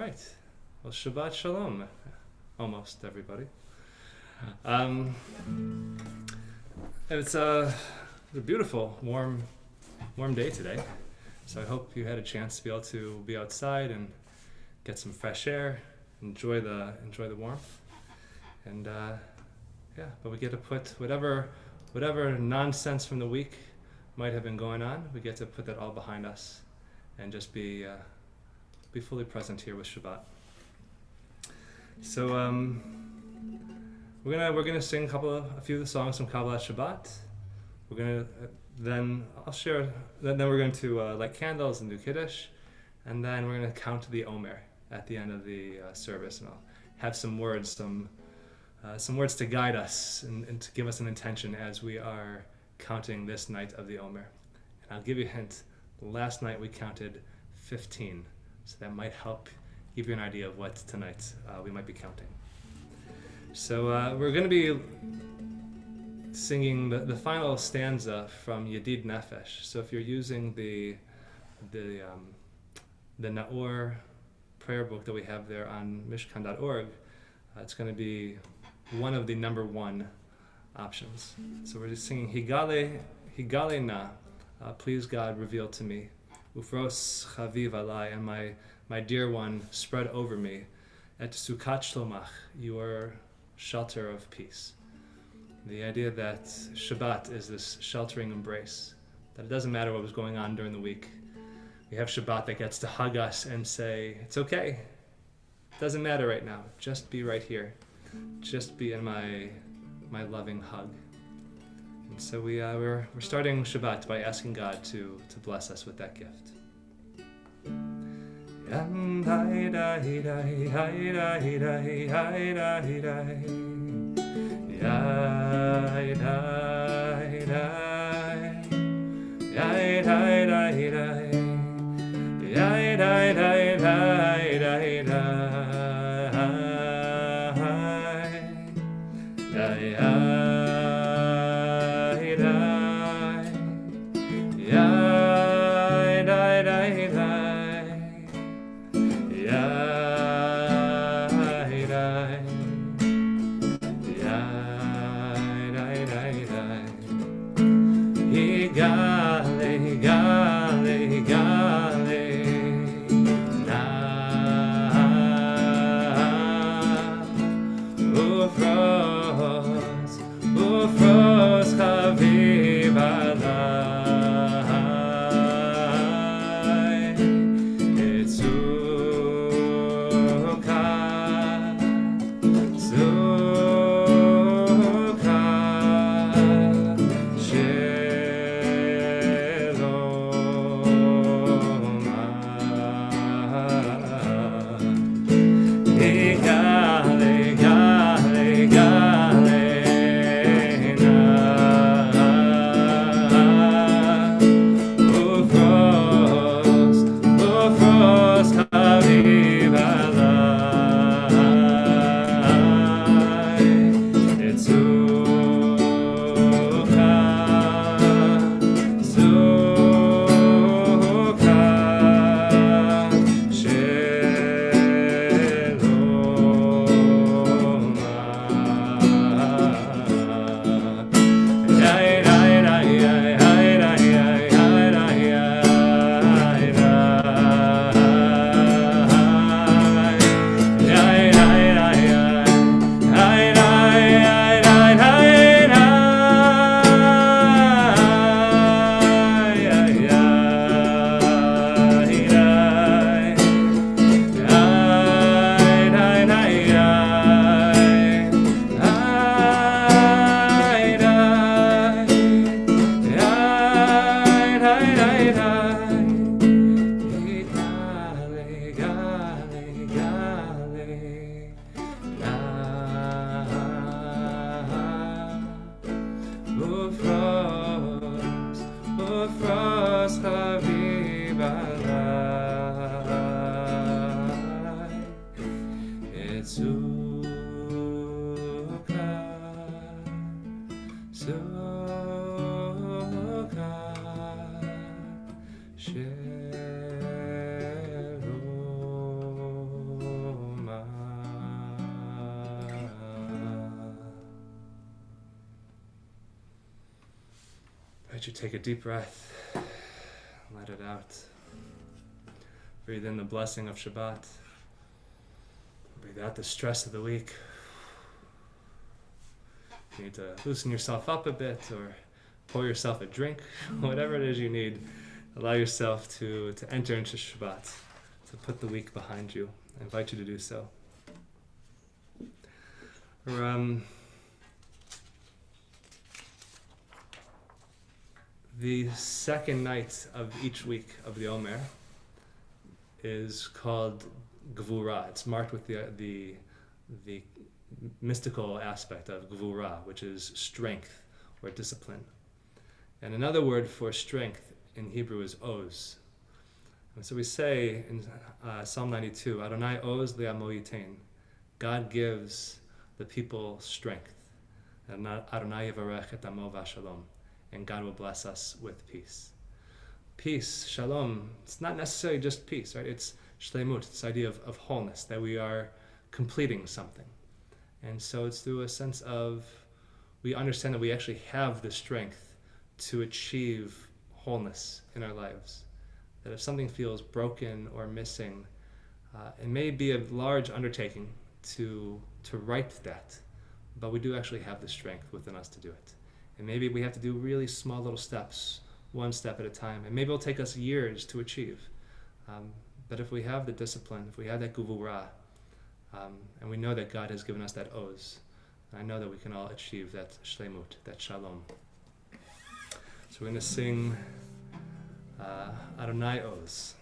right. Well, Shabbat Shalom, almost everybody. It's a beautiful, warm day today. So I hope you had a chance to be able to be outside and get some fresh air, enjoy the warmth, and but we get to put whatever nonsense from the week might have been going on. We get to put that all behind us and just be fully present here with Shabbat. So we're gonna sing a few of the songs from Kabbalat Shabbat. We're gonna then we're going to light candles and do Kiddush, and then we're gonna count the Omer at the end of the service, and I'll have some words to guide us and to give us an intention as we are counting this night of the Omer. And I'll give you a hint. Last night we counted 15, so that might help give you an idea of what tonight we might be counting. So we're going to be singing the final stanza from Yedid Nefesh. So if you're using the Naor prayer book that we have there on mishkan.org, it's going to be one of the number one options. So we're just singing Higale na, please God reveal to me, Ufros chaviv alai, and my dear one spread over me, et sukat shlomach, your shelter of peace. The idea that Shabbat is this sheltering embrace, that it doesn't matter what was going on during the week. We have Shabbat that gets to hug us and say, it's okay, it doesn't matter right now, just be right here, just be in my loving hug. And so we're starting Shabbat by asking God to bless us with that gift. invite you to take a deep breath, let it out. Breathe in the blessing of Shabbat. Breathe out the stress of the week. You need to loosen yourself up a bit or pour yourself a drink, whatever it is you need. Allow yourself to enter into Shabbat, to put the week behind you. I invite you to do so. The second night of each week of the Omer is called Gvura. It's marked with the mystical aspect of Gvura, which is strength or discipline. And another word for strength in Hebrew is Oz. And so we say in Psalm 92, Adonai Oz le'amo yitain. God gives the people strength. And Adonai yivarech et amo v'shalom. And God will bless us with peace. Peace, shalom, it's not necessarily just peace, right? It's shleimut, this idea of wholeness, that we are completing something. And so it's through a sense of, we understand that we actually have the strength to achieve wholeness in our lives. That if something feels broken or missing, it may be a large undertaking to right that, but we do actually have the strength within us to do it. And maybe we have to do really small little steps, one step at a time. And maybe it'll take us years to achieve. But if we have the discipline, if we have that guvura, and we know that God has given us that oz, I know that we can all achieve that shleimut, that shalom. So we're going to sing Adonai Oz.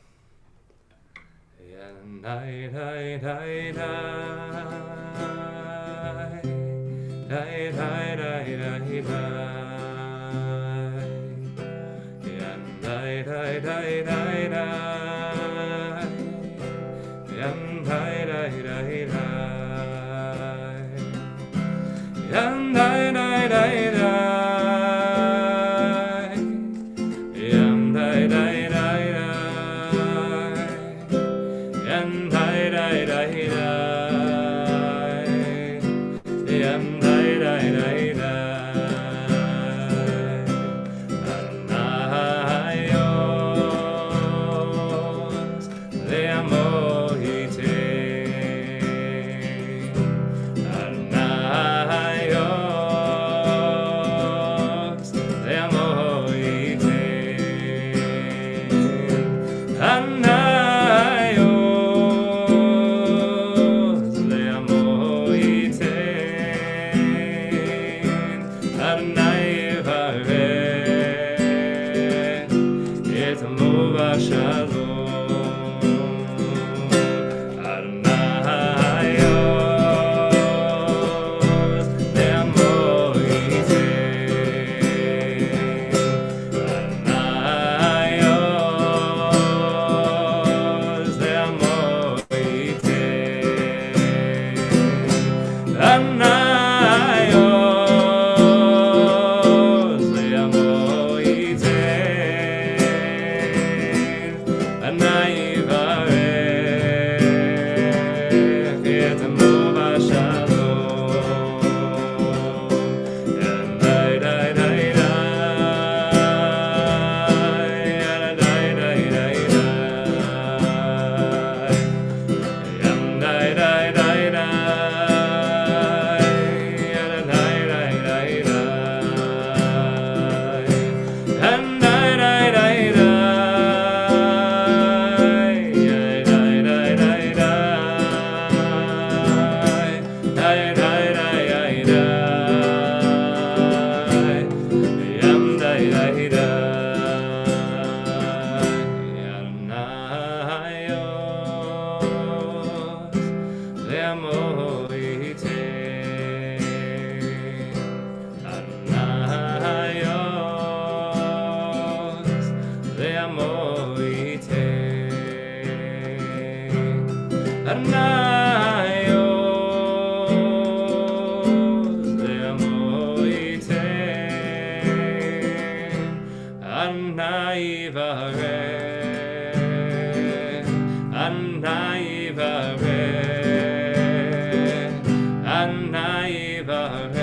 Anna Yivare,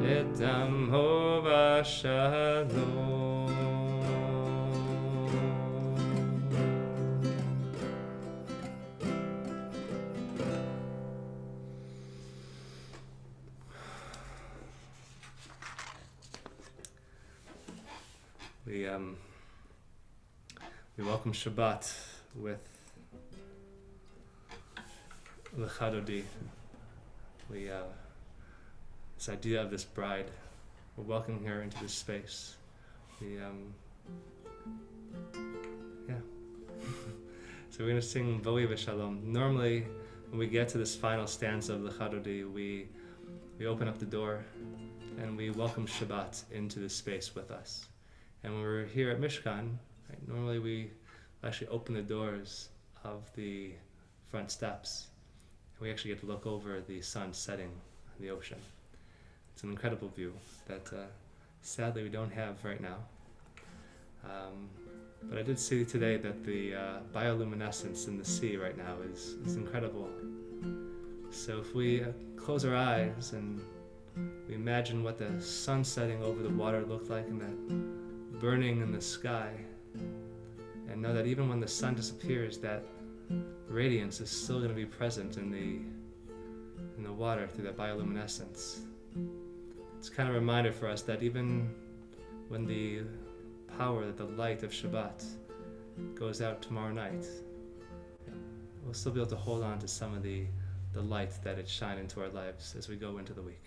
et Amo we welcome Shabbat with L'chadodi. This idea of this bride, we're welcoming her into this space. So we're going to sing Vo'i V'Shalom. Normally, when we get to this final stanza of L'chadodi, we open up the door and we welcome Shabbat into this space with us. And when we're here at Mishkan, right, normally we actually open the doors of the front steps. And we actually get to look over the sun setting on the ocean. It's an incredible view that sadly we don't have right now. But I did see today that the bioluminescence in the sea right now is incredible. So if we close our eyes and we imagine what the sun setting over the water looked like and that burning in the sky, and know that even when the sun disappears, that radiance is still going to be present in the water through that bioluminescence. It's kind of a reminder for us that even when the power, that the light of Shabbat goes out tomorrow night, we'll still be able to hold on to some of the light that it shine into our lives as we go into the week.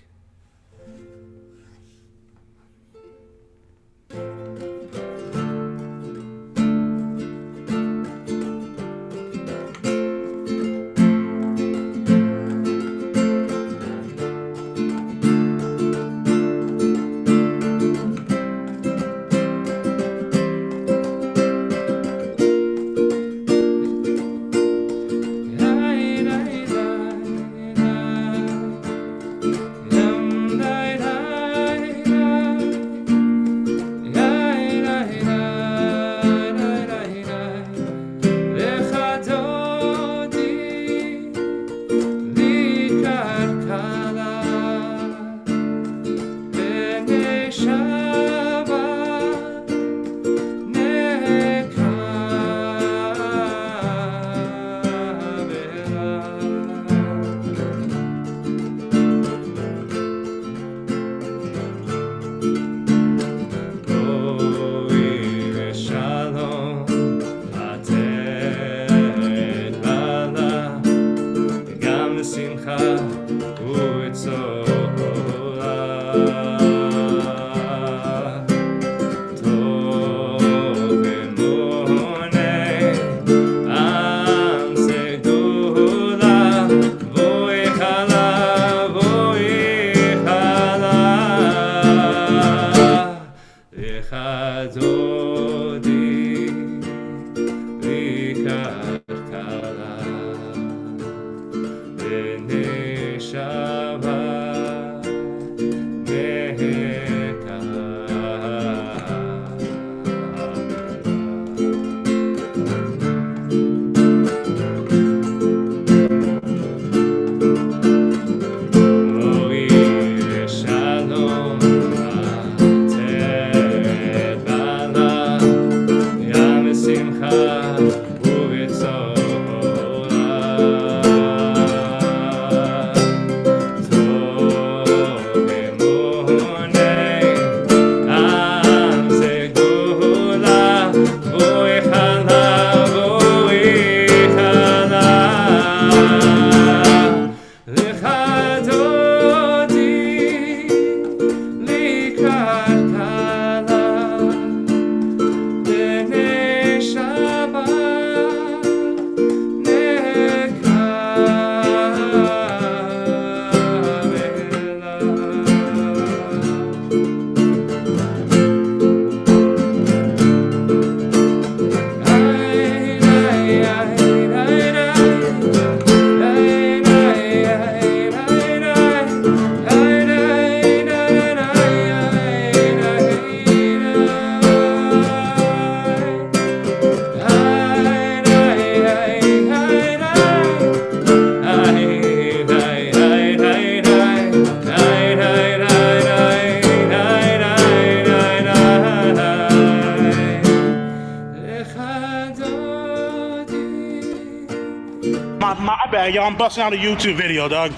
My bad, y'all. I'm busting out a YouTube video, dog.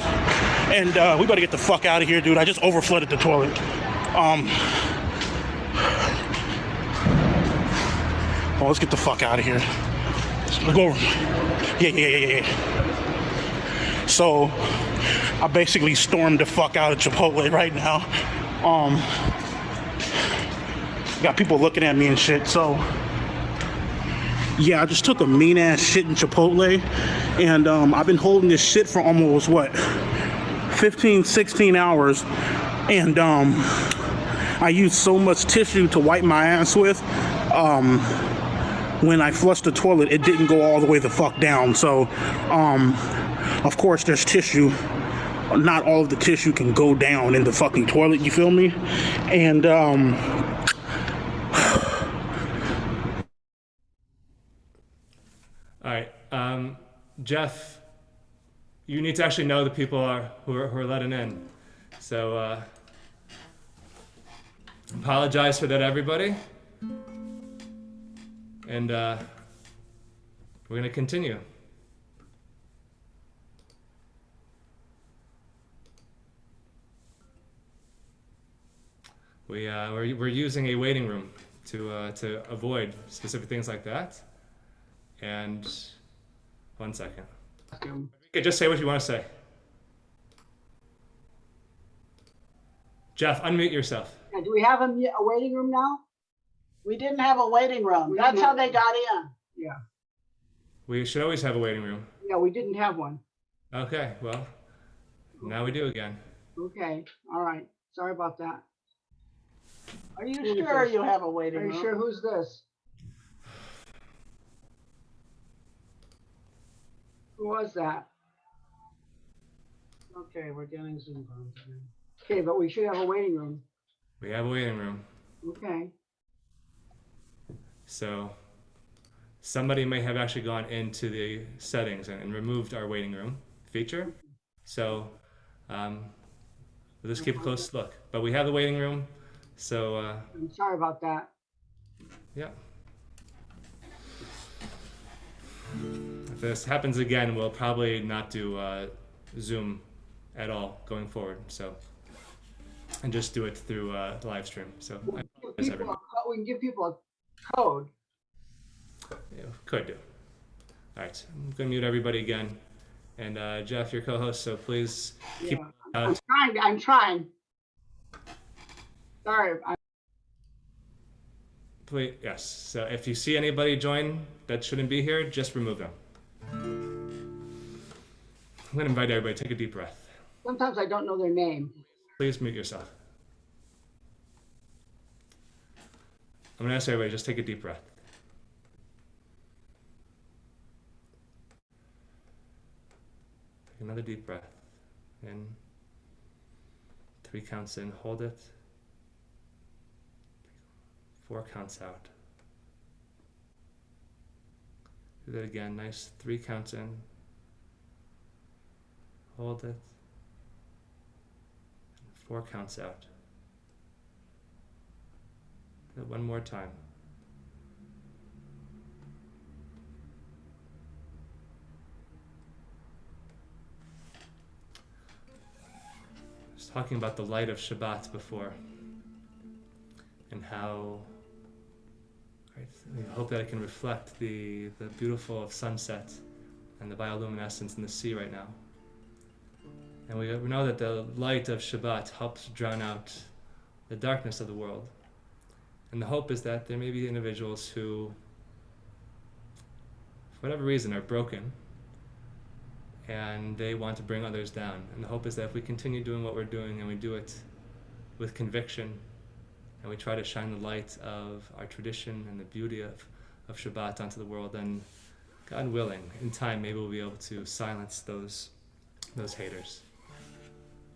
And we better get the fuck out of here, dude. I just overflooded the toilet. Oh, let's get the fuck out of here. Let's go over. Yeah. So I basically stormed the fuck out of Chipotle right now. Got people looking at me and shit. So yeah, I just took a mean ass shit in Chipotle, and I've been holding this shit for almost what, 15, 16 hours, and I used so much tissue to wipe my ass with. When I flushed the toilet, it didn't go all the way the fuck down. So of course there's tissue. Not all of the tissue can go down in the fucking toilet, you feel me? And all right, Jeff, you need to actually know the people who are letting in. So apologize for that, everybody. And we're gonna continue. We're using a waiting room to avoid specific things like that. And 1 second. Okay, just say what you want to say. Jeff, unmute yourself. Yeah, do we have a waiting room now? We didn't have a waiting room. That's how they got in. Yeah. We should always have a waiting room. Yeah, we didn't have one. Okay, well, now we do again. Okay, all right. Sorry about that. Are you sure you have a waiting room? Are you sure? Who's this? Who was that? Okay, we're getting Zoom calls. Okay, but we should have a waiting room. We have a waiting room. Okay. So somebody may have actually gone into the settings and removed our waiting room feature. So we'll just keep a close look. But we have the waiting room. So I'm sorry about that. Yeah. If this happens again, we'll probably not do Zoom at all going forward. So, and just do it through the live stream. So I apologize, everybody. We can give people a code. Yeah, could do. All right, I'm going to mute everybody again. And Jeff, your co-host, so please keep I'm trying. Sorry. Please, yes. So if you see anybody join that shouldn't be here, just remove them. I'm going to invite everybody to take a deep breath. Sometimes I don't know their name. Please mute yourself. I'm going to ask everybody, just take a deep breath. Take another deep breath. In. 3 counts in, hold it. 4 counts out. Do that again, nice. 3 counts in. Hold it. 4 counts out. Do that one more time. I was talking about the light of Shabbat before, and how we hope that it can reflect the beautiful of sunset and the bioluminescence in the sea right now. And we know that the light of Shabbat helps drown out the darkness of the world. And the hope is that there may be individuals who, for whatever reason, are broken and they want to bring others down. And the hope is that if we continue doing what we're doing and we do it with conviction, and we try to shine the light of our tradition and the beauty of Shabbat onto the world, then God willing, in time, maybe we'll be able to silence those haters.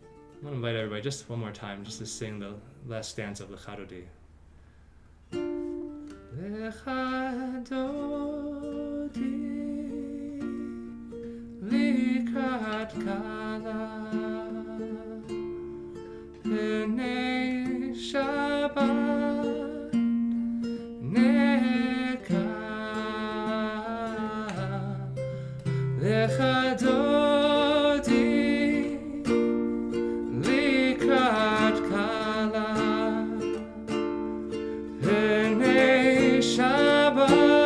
I want to invite everybody just one more time, just to sing the last stanza of Lecha Dodi. Lecha Dodi likrat kala Pnei Shabbat Neka Lecha Dodi Likrat Kala Pnei Shabbat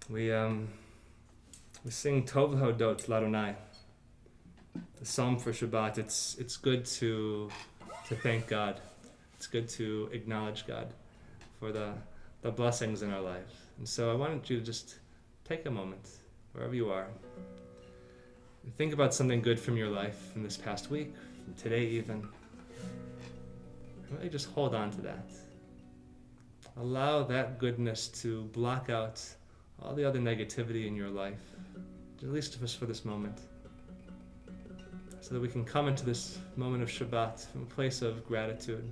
we sing Tov Hodot Ladonai, the psalm for Shabbat. It's good to thank God. It's good to acknowledge God for the blessings in our lives. And so I wanted you to just take a moment, wherever you are, and think about something good from your life in this past week, from today even. Really just hold on to that. Allow that goodness to block out all the other negativity in your life, at least just for this moment, so that we can come into this moment of Shabbat from a place of gratitude.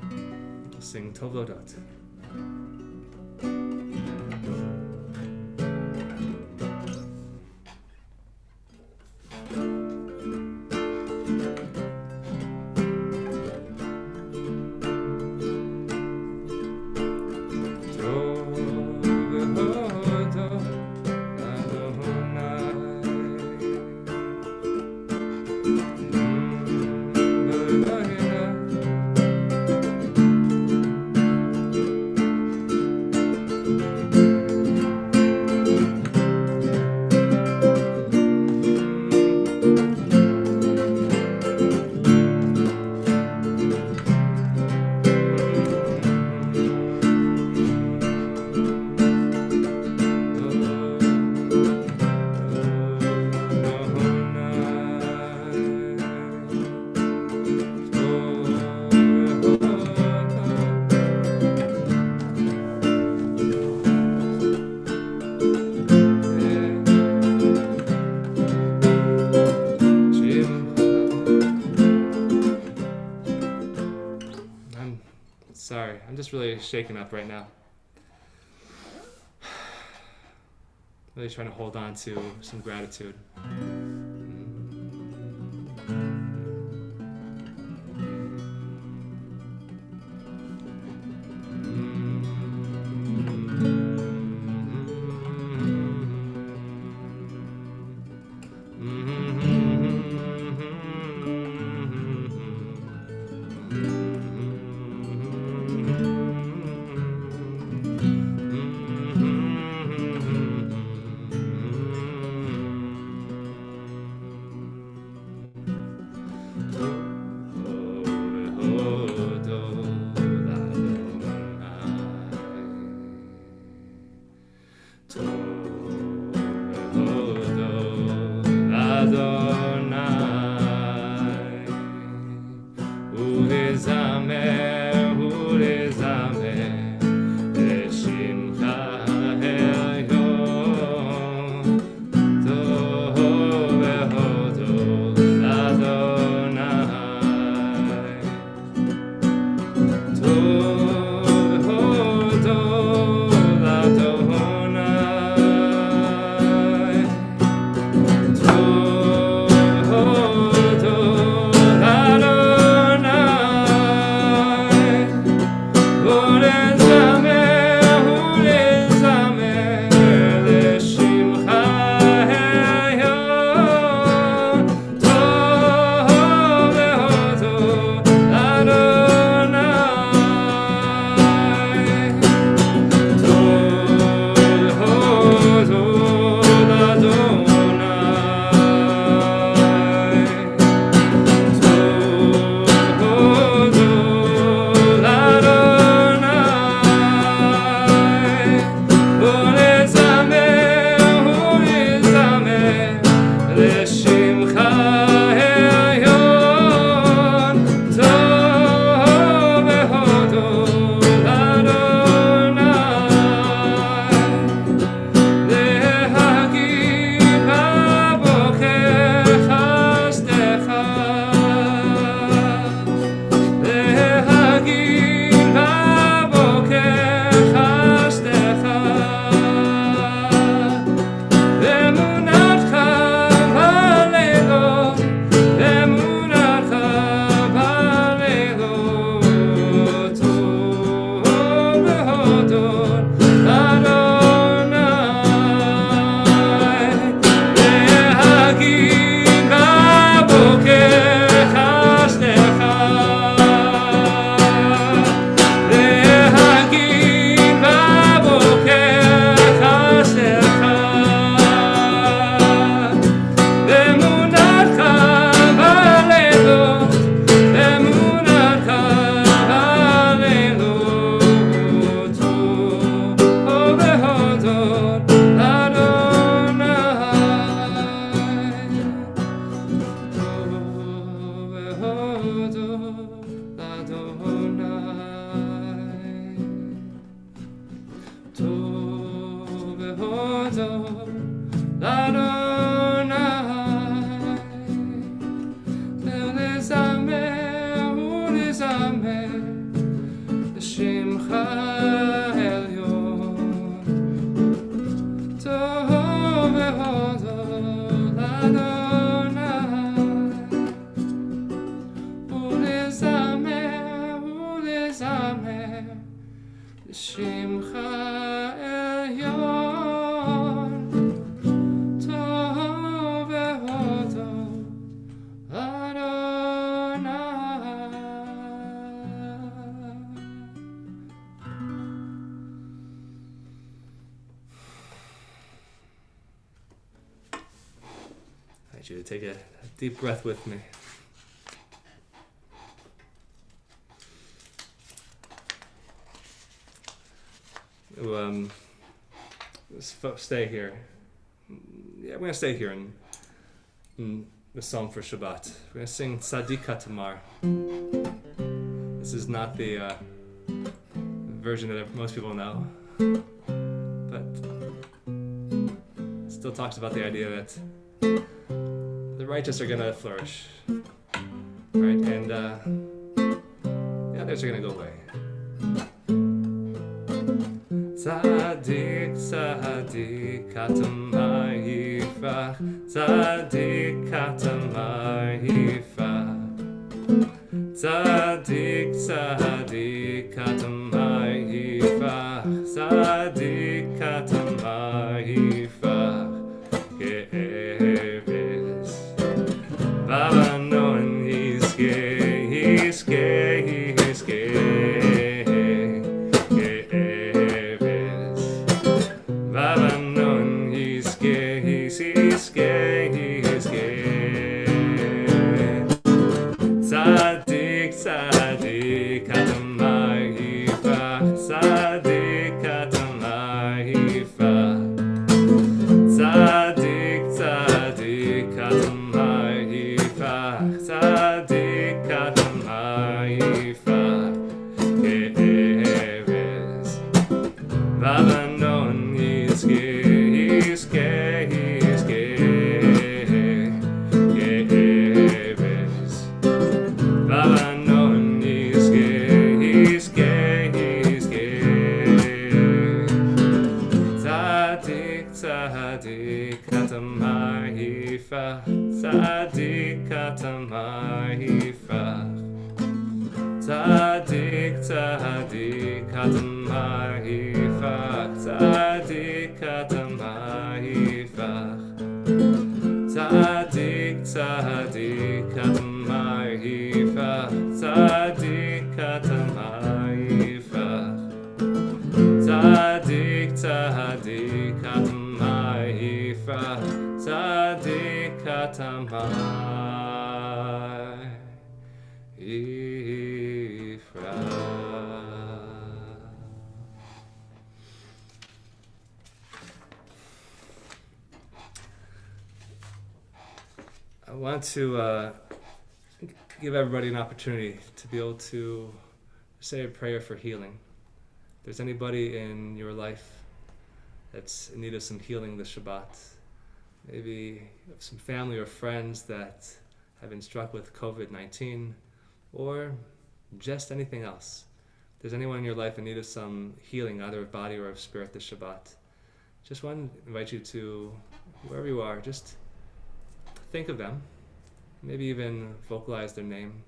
We'll sing Tovodot. Sorry, I'm just really shaken up right now. Really trying to hold on to some gratitude. invite you to take a deep breath with me. Stay here. Yeah, we're going to stay here in the song for Shabbat. We're going to sing Tzadika Tamar. This is not the version that most people know, but it still talks about the idea that the righteous are going to flourish, right? And the others are going to go away. Tzadik, tzadik, katamar yifach. Tzadik, katamar yifach. Tzadik, tzadik, katamar yifach. Tzadik, katamar yifach. Ge'eves. Baba knowing he's gay, he's gay, he's gay. Tzadik, tzadik, katamar yifach. Tzadik, katamar yifach. Tzadik, tzadik, katamar yifach. Tzadik, katamar yifach. Ge'eves. Baba known he's gay, he's gay, he's gay. Ge'eves. Baba known he's gay, he's gay, he's gay. Tzadik, tzadik, katamar yifach. Tzadik, katamar yifach. Tzadik, tzadik, katamar yifach. Tzadik, katamar yifach. Tzadik, tzadik, katamar yifach. Tzadik, katamar yifach. Tzadik, tzadik, katamar yifach. Tzadik, katamar yifach. I want to give everybody an opportunity to be able to say a prayer for healing. If there's anybody in your life that's in need of some healing this Shabbat, maybe you have some family or friends that have been struck with COVID-19, or just anything else. If there's anyone in your life in need of some healing, either of body or of spirit this Shabbat, just want to invite you to, wherever you are, just think of them. Maybe even vocalize their name.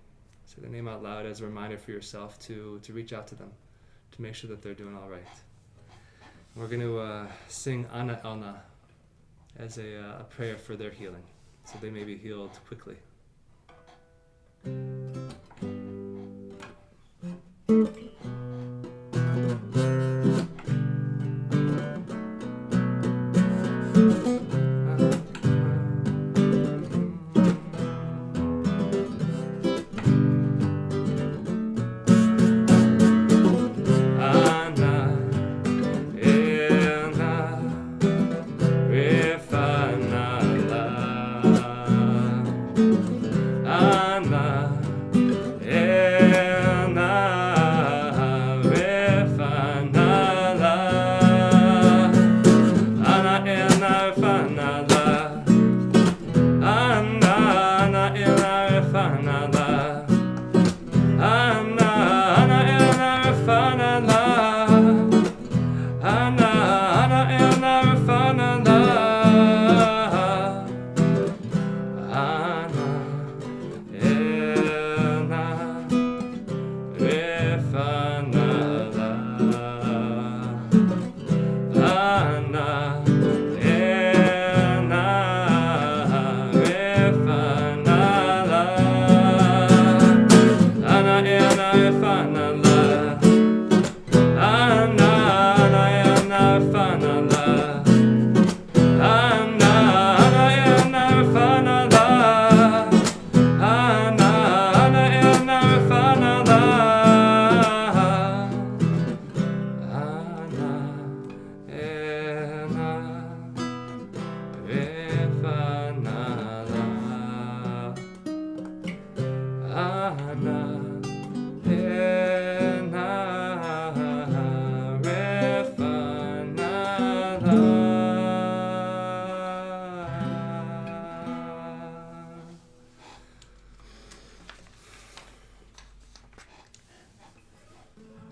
Say their name out loud as a reminder for yourself to reach out to them, to make sure that they're doing all right. We're going to sing Ana Elna as a prayer for their healing, so they may be healed quickly. Ana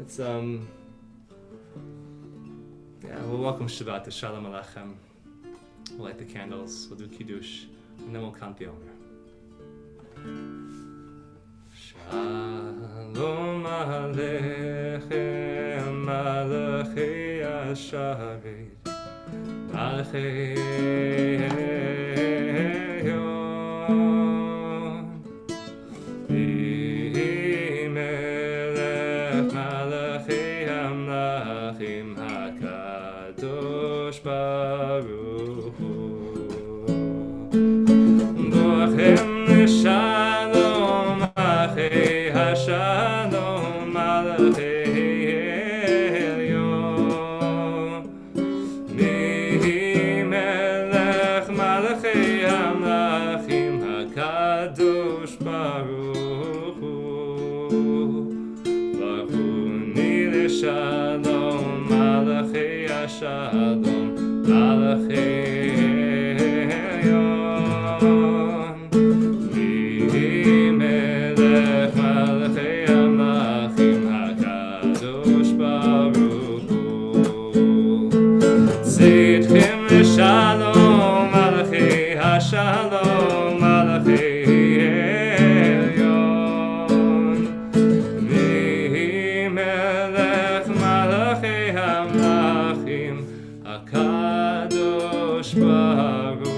let's we'll welcome Shabbat to Shalom Aleichem. We'll light the candles, we'll do Kiddush, and then we'll count the Omer. Shalom Aleichem, Malachei Asharet, Malachei Elyon, Melech Malachei Amlachim HaKadosh Baruch Hu, Borchem L'Shalom Achei HaShalom Malachei Elyon, Melech Malachei Amlachim HaKadosh Baruch Hu, Baruni L'Shalom Malachei HaShalom Malachei Elyon, Melech Malachei Amlachim HaKadosh Baruch Hu, Tzidchem L'Shalom Malachei HaShalom Malachei Elyon, Melech Malachei Amlachim HaKadosh Baruch Hu.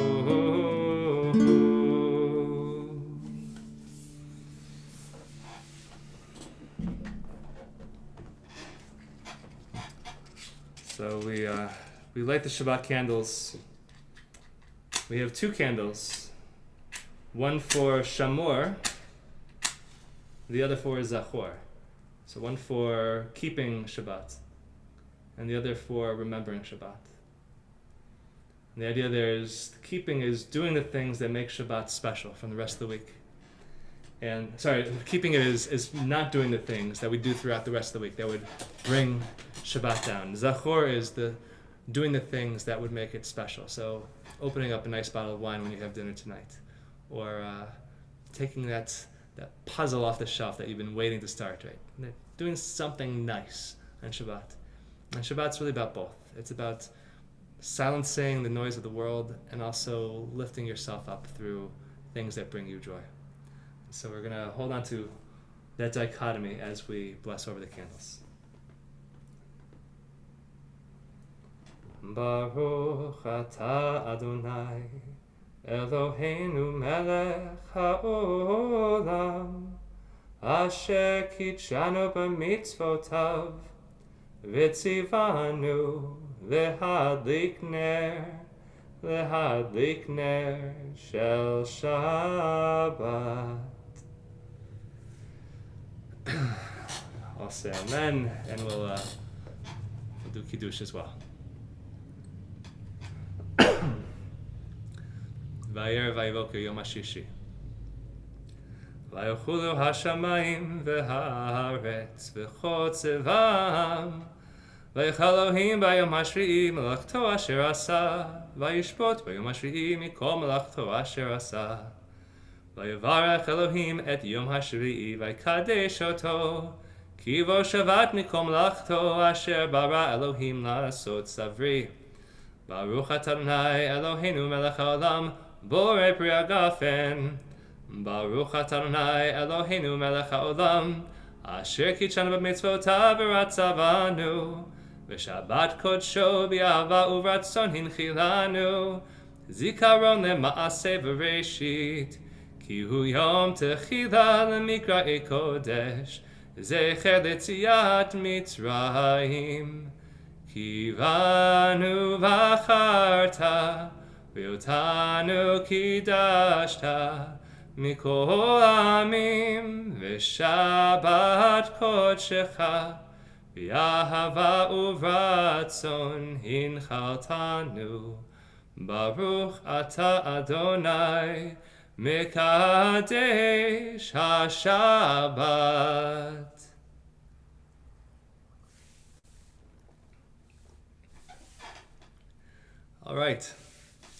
So we light the Shabbat candles. We have two candles, one for Shamor, the other for Zachor. So one for keeping Shabbat, and the other for remembering Shabbat. And the idea there is keeping is doing the things that make Shabbat special from the rest of the week. And keeping it is not doing the things that we do throughout the rest of the week that would bring Shabbat down. Zachor is the doing the things that would make it special. So opening up a nice bottle of wine when you have dinner tonight, or taking that puzzle off the shelf that you've been waiting to start, right? Doing something nice on Shabbat. And Shabbat's really about both. It's about silencing the noise of the world and also lifting yourself up through things that bring you joy. So we're going to hold on to that dichotomy as we bless over the candles. Baruch atah Adonai Eloheinu melech haolam asher kitshanu b'mitzvotav v'tzivanu lehadlik ner shel Shabbat. I'll say amen, and we'll do Kiddush as well. Vayer vayivoker yom hashishi. Vayochulu hashamayim v'haaretz v'chotzevam. Vayich Elohim bayom hashvi'i melachto asher asa. Vayishpot bayom hashvi'i mikol melachto asher asa. Vayevarech Elohim et yom hashvi'i vaykadesh oto. Ki vo shavat mikol melachto asher bara Elohim la'asot savri. Baruch atah Adonai Eloheinu melech haolam borei pri hagafen. Baruch atah Adonai Eloheinu melech haolam asher kitshanu b'mitzvotav v'ratzavanu v'shabbat kodsho b'ahava uvratzon hinchilanu zikaron lema'aseh v'reishit ki hu yom techila lemikra'i kodesh zecher letziat Mitzrayim. Kivanu v'acharta, v'otanu kidashta, mikol amim, v'shabat kodshecha, v'yahava uvratzon hinchaltanu. Baruch atah Adonai, mekadesh hashabat. All right,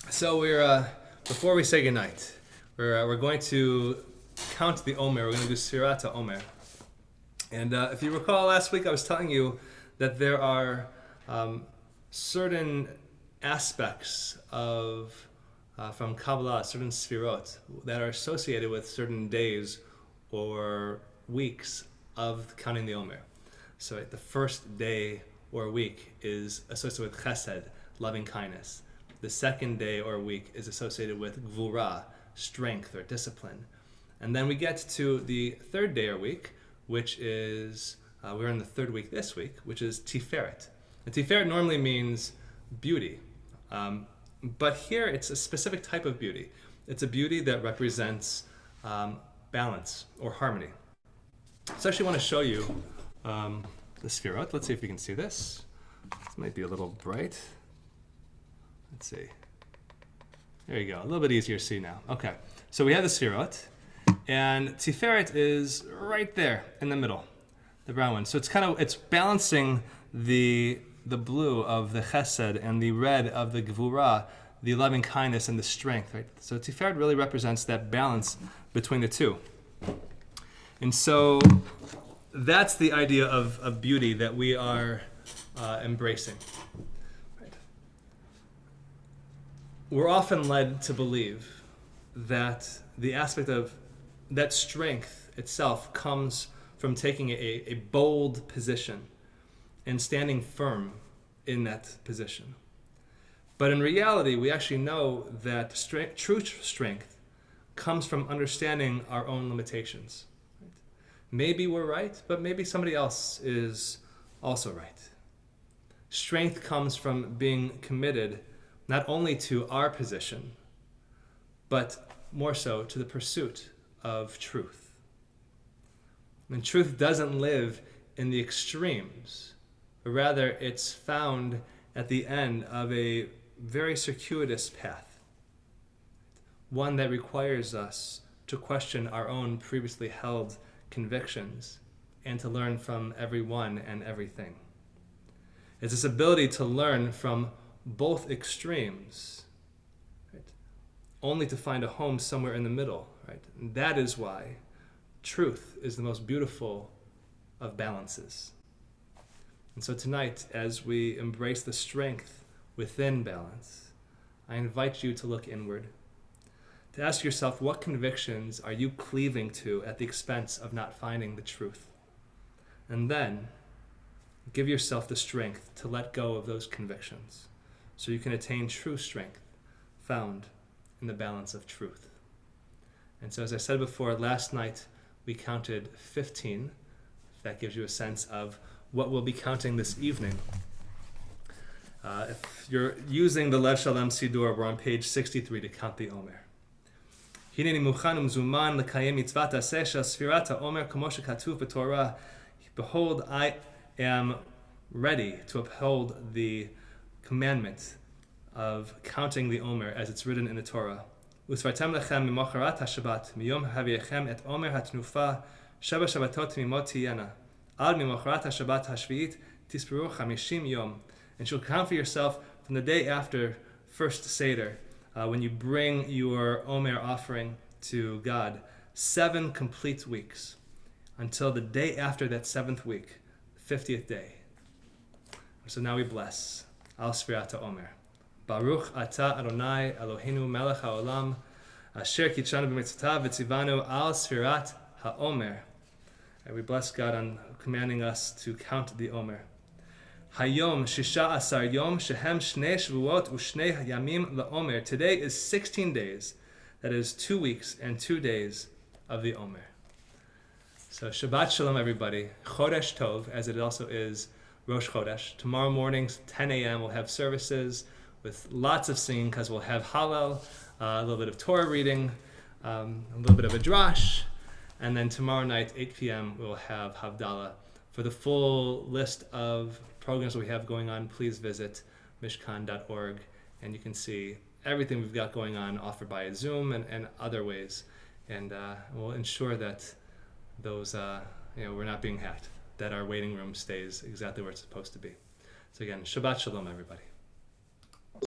so we're before we say goodnight, we're going to count the Omer. We're going to do Sirat Omer, And if you recall last week, I was telling you that there are certain aspects of from Kabbalah, certain sfirot that are associated with certain days or weeks of counting the Omer. So the first day or week is associated with chesed, loving kindness. The second day or week is associated with gvura, strength or discipline. And then we get to the third day or week, which is, we're in the third week this week, which is Tiferet. And Tiferet normally means beauty. But here it's a specific type of beauty. It's a beauty that represents balance or harmony. So I actually want to show you the Sefirot. Let's see if you can see this. This might be a little bright. Let's see. There you go. A little bit easier to see now. Okay. So we have the Sefirot. And Tiferet is right there in the middle, the brown one. So it's balancing the blue of the chesed and the red of the gevura, the loving kindness and the strength, right? So Tiferet really represents that balance between the two. And so that's the idea of beauty that we are embracing. Right? We're often led to believe that the aspect of that strength itself comes from taking a bold position and standing firm in that position. But in reality, we actually know that true strength comes from understanding our own limitations. Right? Maybe we're right, but maybe somebody else is also right. Strength comes from being committed not only to our position, but more so to the pursuit of truth. And truth doesn't live in the extremes, but rather it's found at the end of a very circuitous path, one that requires us to question our own previously held convictions and to learn from everyone and everything. It's this ability to learn from both extremes, right? Only to find a home somewhere in the middle. Right? And that is why truth is the most beautiful of balances. And so tonight, as we embrace the strength within balance, I invite you to look inward, to ask yourself, what convictions are you cleaving to at the expense of not finding the truth? And then give yourself the strength to let go of those convictions so you can attain true strength found in the balance of truth. And so as I said before, last night we counted 15. That gives you a sense of what we'll be counting this evening. If you're using the Lev Shalem Sidur, we're on page 63 to count the Omer. Hineni muchan umzuman l'kayem mitzvat aseh shel sfirat ha'omer kamo shekatuv b'Torah. Behold, I am ready to uphold the commandment of counting the Omer as it's written in the Torah. וספרתם לכם ממחרת השבת, מיום הביאכם את עומר התנופה, 7 שבתות תמימות תהיינה. עד ממחרת השבת השביעית תספרו 50 יום. And you'll count for yourself from the day after first Seder, when you bring your Omer offering to God, 7 complete weeks, until the day after that 7th week, the 50th day. So now we bless. Al Sfirat HaOmer. Baruch Ata Adonai Eloheinu Melech HaOlam Asher Kitshanu B'mitzvotav V'tzivanu Al Sfirat HaOmer. And we bless God on commanding us to count the Omer. Hayom Shisha Asar Yom Shehem Shnei Shvuot Ushnei Yamim LaOmer. Today is 16 days. That is 2 weeks and 2 days of the Omer. So Shabbat Shalom, everybody. Chodesh Tov, as it also is Rosh Chodesh. Tomorrow morning, 10 a.m., we'll have services with lots of singing because we'll have Hallel, a little bit of Torah reading, a little bit of a drash, and then tomorrow night, 8 p.m., we'll have Havdalah. For the full list of programs we have going on, please visit mishkon.org, and you can see everything we've got going on offered by Zoom and other ways. And we'll ensure that those, we're not being hacked, that our waiting room stays exactly where it's supposed to be. So again, Shabbat Shalom, everybody.